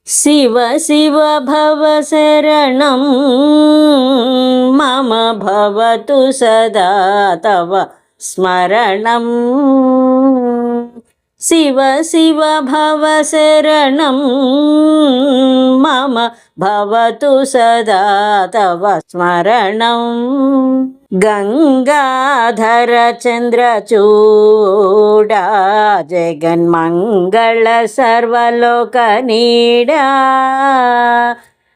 शिव शिव भव शरणं मम भवतु सदा तव स्मरणं। शिव शिव भव शरणं मम भवतु सदा तव स्मरणं। गंगाधर चंद्रचूडा जगन्मंगल सर्वलोकनीडा।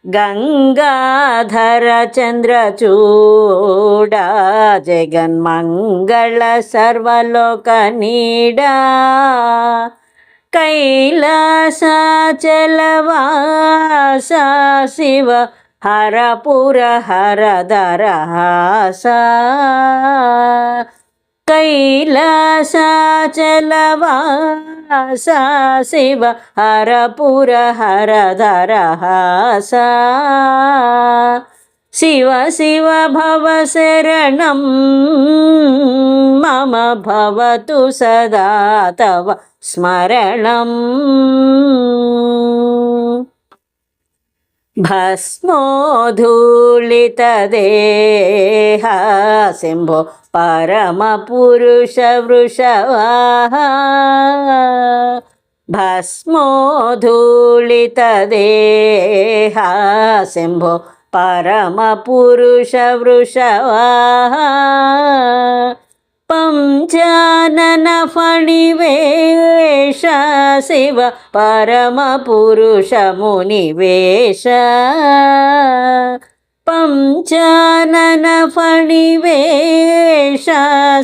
गंगाधर चंद्रचूडा जगन्मंगल सर्वलोकनीडा। कैलासाचलवासा शिव हरपुर हरदरहासा। कैलासाचलवासा शिव हरपुर हरदरहासा। शिव शिव भव शरणं मम भवतु सदा तव स्मरणं। भस्मोद्धूलितदेह शम्भो परमपुरुष वृषवाहा। भस्मोद्धूलितदेह शम्भो परमपुरुष वृषवाहा। पंचानन फणिवेश शिव परमपुरुष मुनिवेश। पंचानन फणिवेश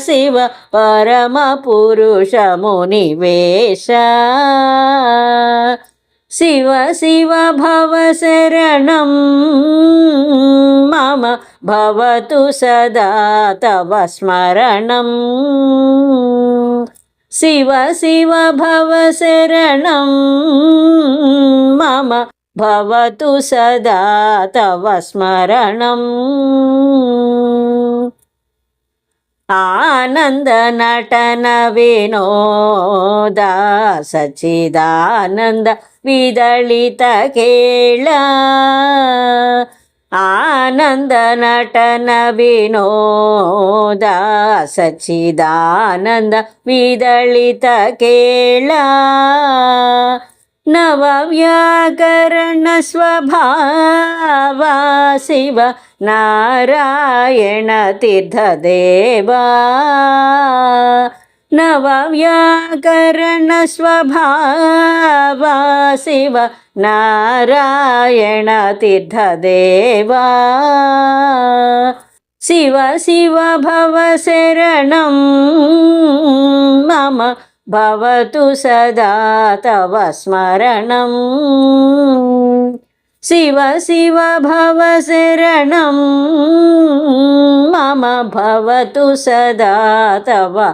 शिव परमपुरुष मुनिवेश। शिव शिव भव शरणं मम भवतु सदा तव स्मरणं। शिव शिव भव शरणं मम भवतु सदा तव स्मरणं। आनंद नटन विनोद सच्चिदानंद विदलित केळा। आनंद नटन विनोद सच्चिदानंद विदलित केळा। नवव्याकरण स्वभावा शिव नारायण तीर्थदेवा। नवव्याकरण स्वभावा शिव नारायण तीर्थदेवा। शिव शिव भव शरणं मम भवतु सदा तव स्मरणं। शिव शिव भव शरणं मम भवतु सदा तव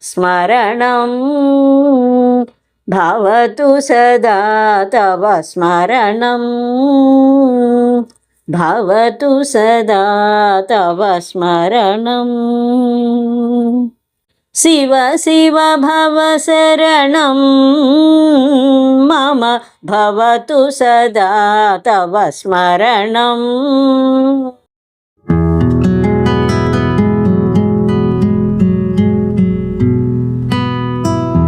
स्मरणं। भवतु सदा तव स्मरणं। भवतु सदा तव स्मरणं। शिव शिव भव शरणं मम भवतु सदा तव स्मरणं।